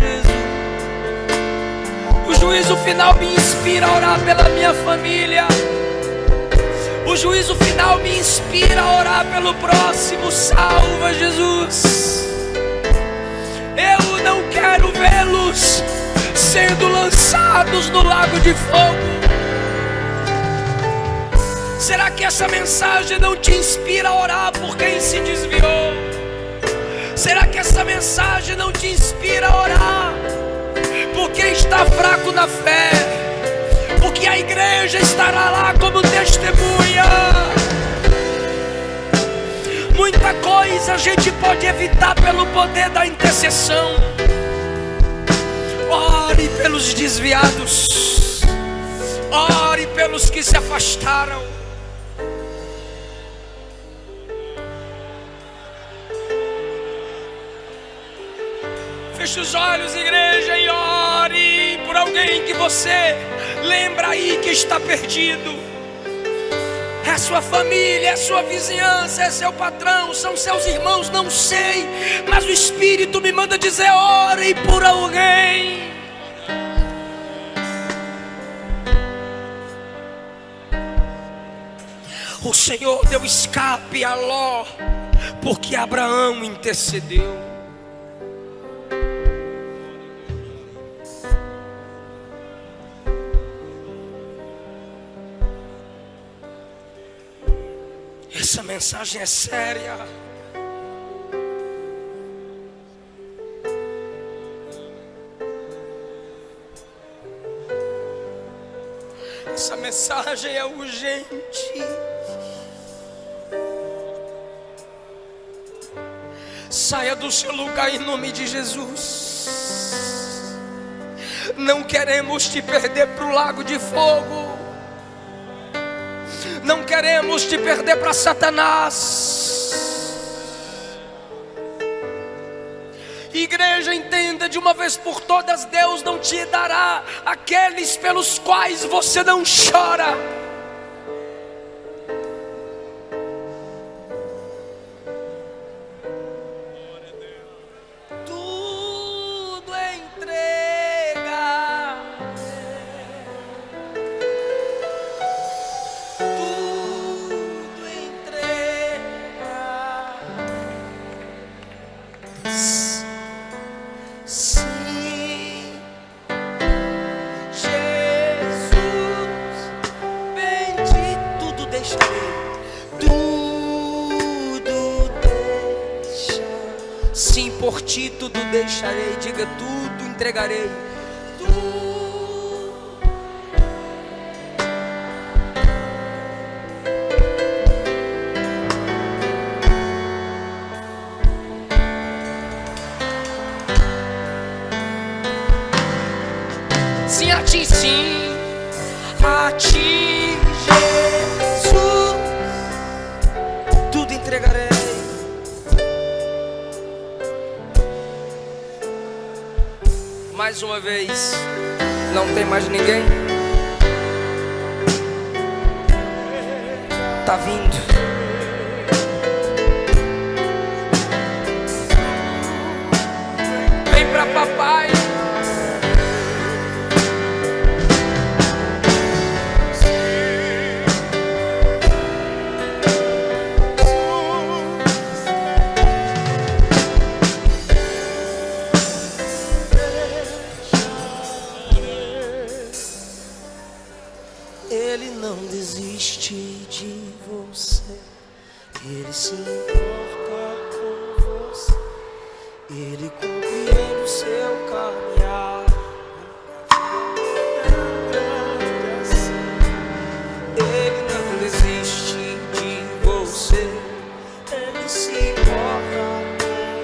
Jesus. O juízo final me inspira a orar pela minha família. O juízo final me inspira a orar pelo próximo. Salva, Jesus. Eu não quero vê-los sendo lançados no lago de fogo. Será que essa mensagem não te inspira a orar por quem se desviou? Será que essa mensagem não te inspira a orar por quem está fraco na fé? Porque a igreja estará lá como testemunha. Muita coisa a gente pode evitar pelo poder da intercessão. Ore pelos desviados. Ore pelos que se afastaram. Feche os olhos, igreja, e ore por alguém que você lembra aí que está perdido. É a sua família, é a sua vizinhança, é seu patrão, são seus irmãos, não sei. Mas o Espírito me manda dizer: ore por alguém. O Senhor deu escape a Ló, porque Abraão intercedeu. Essa mensagem é séria. Essa mensagem é urgente. Saia do seu lugar em nome de Jesus. Não queremos te perder para o lago de fogo. Não queremos te perder para Satanás. Igreja, entenda de uma vez por todas: Deus não te dará aqueles pelos quais você não chora. Tudo entrega. Tudo entrega. Sim, Jesus, bendito. Tudo deixarei, tudo deixa. Sim, por ti tudo deixarei. Diga: tudo entregarei. ti sim, a ti, Jesus, tudo entregarei. Mais uma vez, não tem mais ninguém? Tá vindo. Vem pra papai. Ele não desiste de você, ele se importa com você, ele compreende o seu caminhar. Ele não desiste de você, ele se importa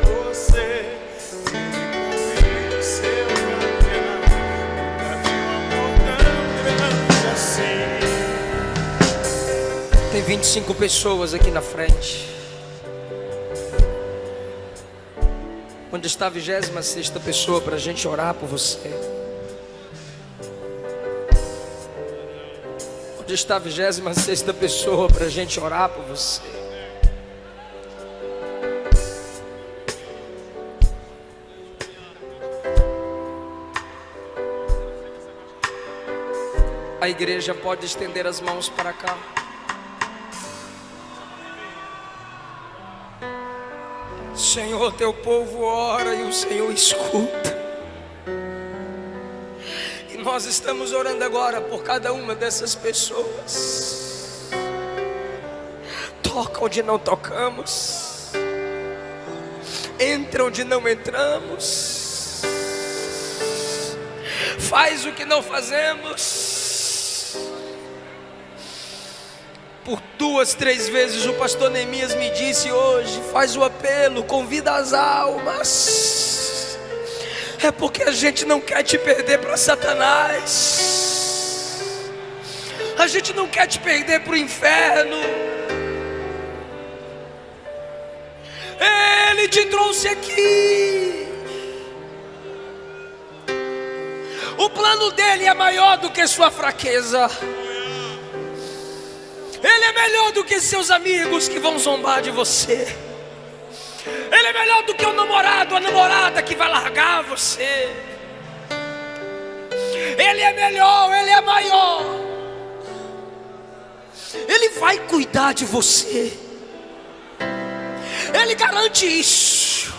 com você, ele compreende o seu caminhar. Tem 25 pessoas aqui na frente. Onde está a 26ª pessoa para a gente orar por você? Onde está a 26ª pessoa para a gente orar por você? A igreja pode estender as mãos para cá. Senhor, teu povo ora e o Senhor escuta. E nós estamos orando agora por cada uma dessas pessoas. Toca onde não tocamos, entra onde não entramos, faz o que não fazemos. Por 2, 3 vezes o pastor Neemias me disse hoje: faz o apelo, convida as almas. É porque a gente não quer te perder para Satanás. A gente não quer te perder para o inferno. Ele te trouxe aqui. O plano dele é maior do que sua fraqueza. Ele é melhor do que seus amigos que vão zombar de você. Ele é melhor do que o namorado, a namorada que vai largar você. Ele é melhor, ele é maior. Ele vai cuidar de você. Ele garante isso.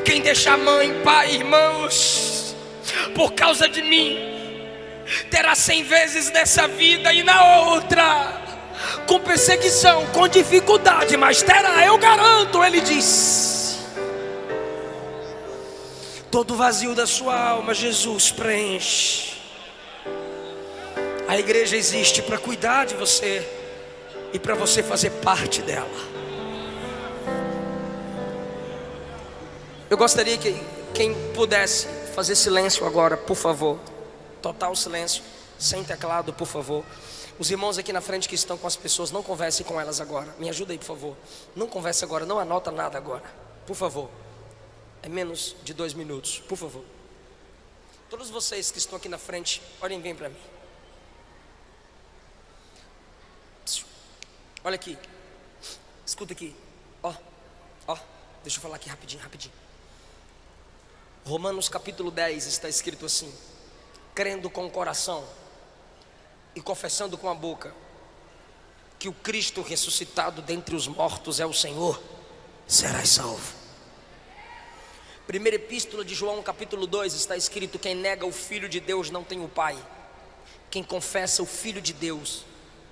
Quem deixar mãe, pai, irmãos, por causa de mim, terá 100 vezes nessa vida e na outra, com perseguição, com dificuldade, mas terá, eu garanto. Ele diz: todo vazio da sua alma, Jesus preenche. A igreja existe para cuidar de você e para você fazer parte dela. Eu gostaria que quem pudesse fazer silêncio agora, por favor. Total silêncio, sem teclado, por favor. Os irmãos aqui na frente que estão com as pessoas, não conversem com elas agora. Me ajuda aí, por favor. Não converse agora, não anota nada agora, por favor. É menos de 2 minutos, por favor. Todos vocês que estão aqui na frente, olhem bem para mim. Olha aqui, escuta aqui. Ó, deixa eu falar aqui rapidinho. Romanos capítulo 10 está escrito assim: crendo com o coração e confessando com a boca que o Cristo ressuscitado dentre os mortos é o Senhor, serás salvo. Primeira epístola de João capítulo 2 está escrito: quem nega o Filho de Deus não tem o Pai. Quem confessa o Filho de Deus,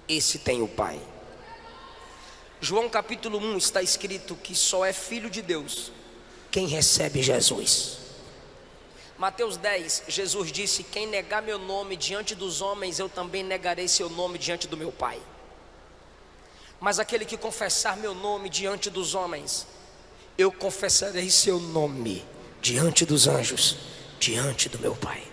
esse tem o Pai. João capítulo 1 está escrito que só é filho de Deus quem recebe Jesus. Mateus 10, Jesus disse: quem negar meu nome diante dos homens, eu também negarei seu nome diante do meu Pai. Mas aquele que confessar meu nome diante dos homens, eu confessarei seu nome diante dos anjos, diante do meu Pai.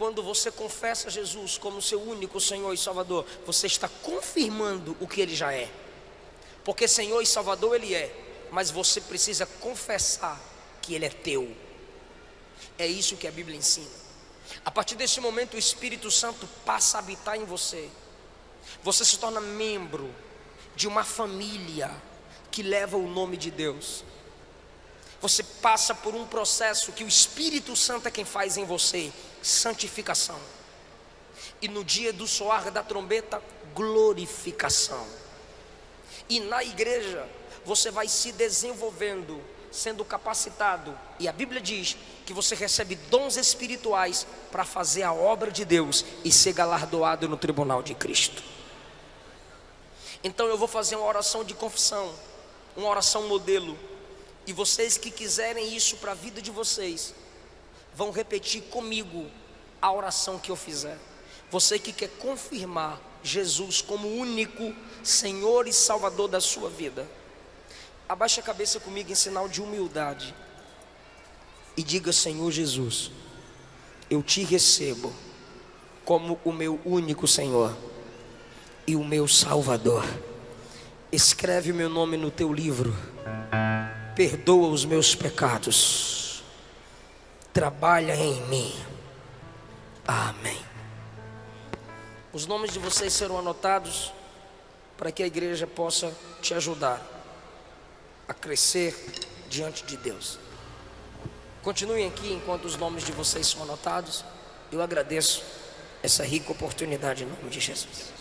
quando você confessa Jesus como seu único Senhor e Salvador, você está confirmando o que Ele já é. Porque Senhor e Salvador Ele é, mas você precisa confessar que Ele é teu. É isso que a Bíblia ensina. A partir desse momento o Espírito Santo passa a habitar em você. Você se torna membro de uma família que leva o nome de Deus. Você passa por um processo que o Espírito Santo é quem faz em você, santificação. E no dia do soar da trombeta, glorificação. E na igreja você vai se desenvolvendo, sendo capacitado. E a Bíblia diz que você recebe dons espirituais para fazer a obra de Deus e ser galardoado no tribunal de Cristo. Então eu vou fazer uma oração de confissão, uma oração modelo. E vocês que quiserem isso para a vida de vocês, vão repetir comigo a oração que eu fizer. Você que quer confirmar Jesus como único Senhor e Salvador da sua vida, abaixe a cabeça comigo em sinal de humildade e diga: Senhor Jesus, eu te recebo como o meu único Senhor e o meu Salvador. Escreve o meu nome no teu livro, perdoa os meus pecados, trabalha em mim. Amém. Os nomes de vocês serão anotados para que a igreja possa te ajudar a crescer diante de Deus. Continuem aqui enquanto os nomes de vocês são anotados. Eu agradeço essa rica oportunidade em nome de Jesus.